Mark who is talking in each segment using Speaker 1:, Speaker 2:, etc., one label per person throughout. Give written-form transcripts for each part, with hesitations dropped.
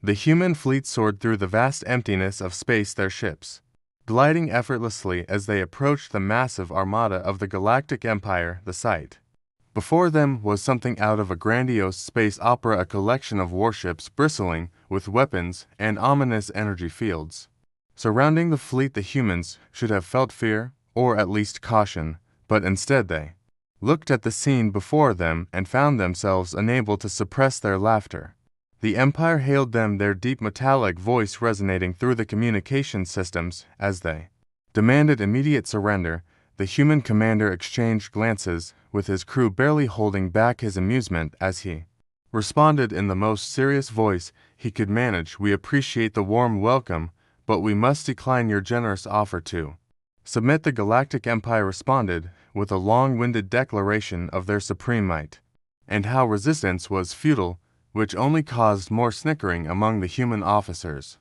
Speaker 1: The human fleet soared through the vast emptiness of space, their ships gliding effortlessly as they approached the massive armada of the Galactic Empire. The sight before them was something out of a grandiose space opera, a collection of warships bristling with weapons and ominous energy fields. Surrounding the fleet, the humans should have felt fear, or at least caution, but instead they looked at the scene before them and found themselves unable to suppress their laughter. The Empire hailed them, their deep metallic voice resonating through the communication systems as they demanded immediate surrender. The human commander exchanged glances with his crew, barely holding back his amusement as he responded in the most serious voice he could manage. "We appreciate the warm welcome, but we must decline your generous offer to submit." The Galactic Empire responded with a long-winded declaration of their supreme might, and how resistance was futile, which only caused more snickering among the human officers.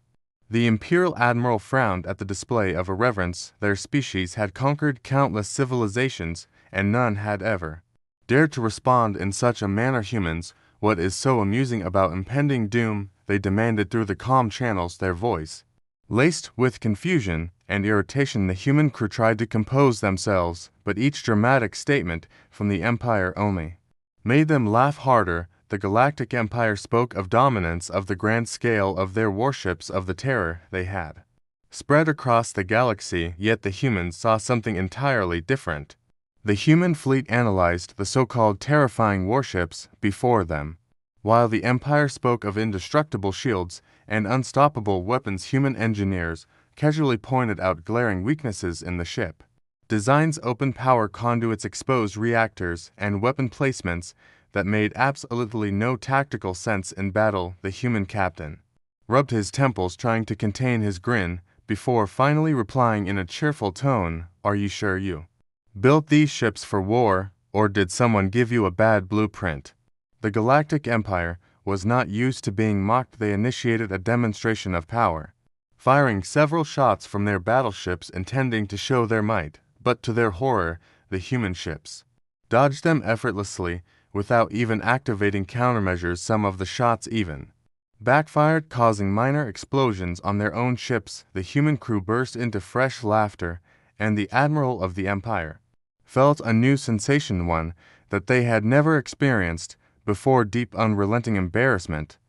Speaker 1: The Imperial Admiral frowned at the display of irreverence. Their species had conquered countless civilizations, and none had ever dared to respond in such a manner. "Humans, what is so amusing about impending doom?" they demanded through the calm channels, their voice laced with confusion and irritation. The human crew tried to compose themselves, but each dramatic statement from the Empire only made them laugh harder. The Galactic Empire spoke of dominance, of the grand scale of their warships, of the terror they had spread across the galaxy, yet the humans saw something entirely different. The human fleet analyzed the so-called terrifying warships before them. While the Empire spoke of indestructible shields and unstoppable weapons, human engineers casually pointed out glaring weaknesses in the ship designs, open power conduits, exposed reactors, and weapon placements that made absolutely no tactical sense in battle. The human captain rubbed his temples, trying to contain his grin, before finally replying in a cheerful tone, "Are you sure you built these ships for war, or did someone give you a bad blueprint?" The Galactic Empire was not used to being mocked. They initiated a demonstration of power, firing several shots from their battleships intending to show their might, but to their horror, the human ships dodged them effortlessly without even activating countermeasures. Some of the shots even backfired, causing minor explosions on their own ships. The human crew burst into fresh laughter, and the Admiral of the Empire felt a new sensation, one that they had never experienced before: deep, unrelenting embarrassment.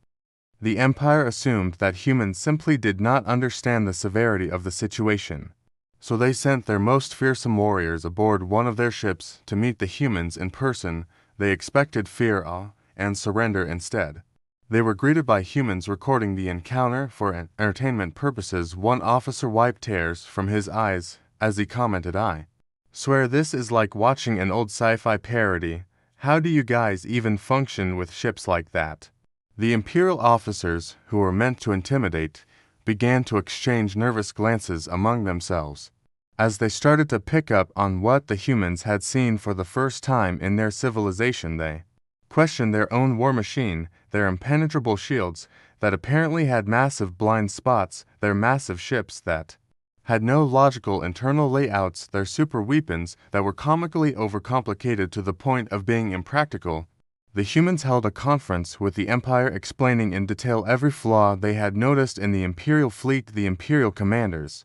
Speaker 1: The Empire assumed that humans simply did not understand the severity of the situation, so they sent their most fearsome warriors aboard one of their ships to meet the humans in person. They expected fear, awe, and surrender. Instead, they were greeted by humans recording the encounter for entertainment purposes. One officer wiped tears from his eyes as he commented, "I swear this is like watching an old sci-fi parody. How do you guys even function with ships like that?" The Imperial officers, who were meant to intimidate, began to exchange nervous glances among themselves as they started to pick up on what the humans had seen for the first time in their civilization. They questioned their own war machine, their impenetrable shields that apparently had massive blind spots, their massive ships that had no logical internal layouts, their super weapons that were comically overcomplicated to the point of being impractical. The humans held a conference with the Empire, explaining in detail every flaw they had noticed in the Imperial fleet. The Imperial commanders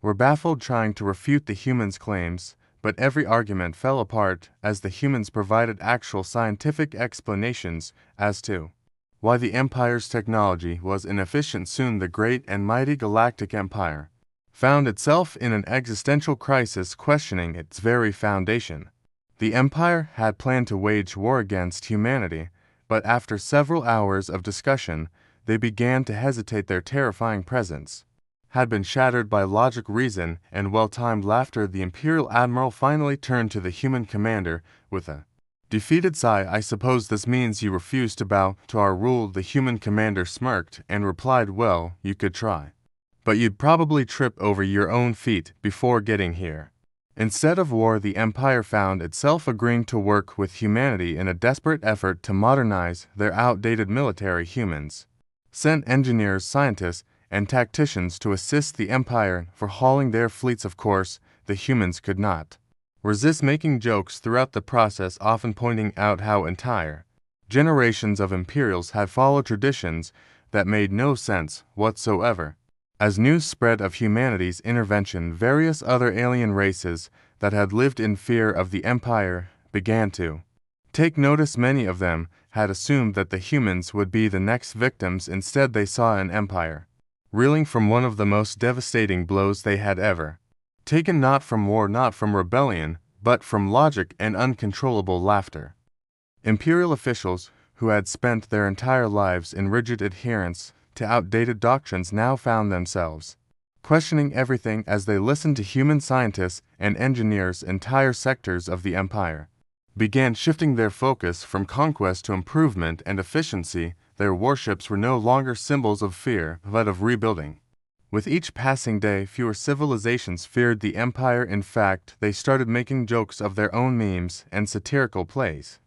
Speaker 1: were baffled, trying to refute the humans' claims, but every argument fell apart as the humans provided actual scientific explanations as to why the Empire's technology was inefficient. Soon the great and mighty Galactic Empire found itself in an existential crisis, questioning its very foundation. The Empire had planned to wage war against humanity, but after several hours of discussion, they began to hesitate. Their terrifying presence had been shattered by logic, reason, and well-timed laughter. The Imperial Admiral finally turned to the human commander with a defeated sigh. "I suppose this means you refuse to bow to our rule." The human commander smirked and replied, "Well, you could try, but you'd probably trip over your own feet before getting here." Instead of war, the Empire found itself agreeing to work with humanity in a desperate effort to modernize their outdated military. Humans sent engineers, scientists, and tacticians to assist the Empire for hauling their fleets. Of course, the humans could not resist making jokes throughout the process, often pointing out how entire generations of Imperials had followed traditions that made no sense whatsoever. As news spread of humanity's intervention, various other alien races that had lived in fear of the Empire began to take notice. Many of them had assumed that the humans would be the next victims. Instead, they saw an empire reeling from one of the most devastating blows they had ever taken, not from war, not from rebellion, but from logic and uncontrollable laughter. Imperial officials, who had spent their entire lives in rigid adherence to outdated doctrines, now found themselves questioning everything as they listened to human scientists and engineers. Entire sectors of the empire began shifting their focus from conquest to improvement and efficiency. Their warships were no longer symbols of fear, but of rebuilding. With each passing day, fewer civilizations feared the Empire. In fact, they started making jokes of their own. Memes and satirical plays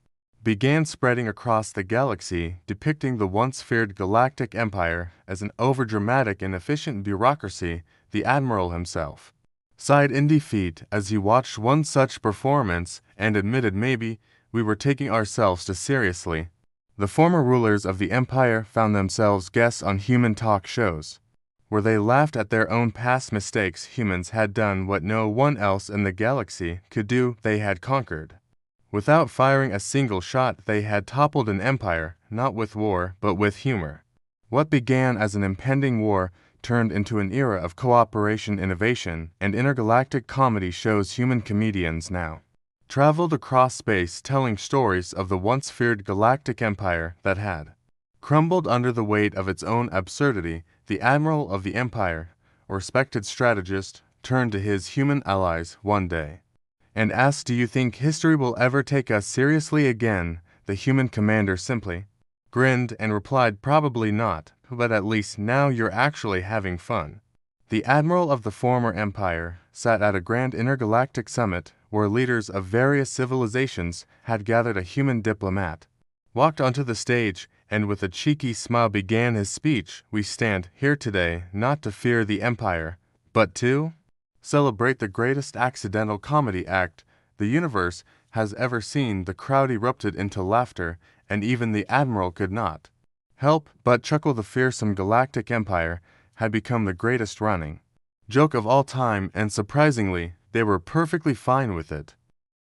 Speaker 1: began spreading across the galaxy, depicting the once feared Galactic Empire as an overdramatic and efficient bureaucracy. The Admiral himself sighed in defeat as he watched one such performance and admitted, maybe we were taking ourselves too seriously. The former rulers of the Empire found themselves guests on human talk shows, where they laughed at their own past mistakes. Humans had done what no one else in the galaxy could do. They had conquered. Without firing a single shot, they had toppled an empire, not with war, but with humor. What began as an impending war turned into an era of cooperation, innovation, and intergalactic comedy shows. Human comedians now traveled across space, telling stories of the once feared Galactic Empire that had crumbled under the weight of its own absurdity. The Admiral of the Empire, a respected strategist, turned to his human allies one day and asked, "Do you think history will ever take us seriously again?" The human commander simply grinned and replied, "Probably not, but at least now you're actually having fun." The Admiral of the former empire sat at a grand intergalactic summit where leaders of various civilizations had gathered. A human diplomat walked onto the stage and with a cheeky smile began his speech. "We stand here today not to fear the Empire, but to celebrate the greatest accidental comedy act the universe has ever seen." The crowd erupted into laughter, and even the Admiral could not help but chuckle. The fearsome Galactic Empire had become the greatest running joke of all time, and surprisingly, they were perfectly fine with it.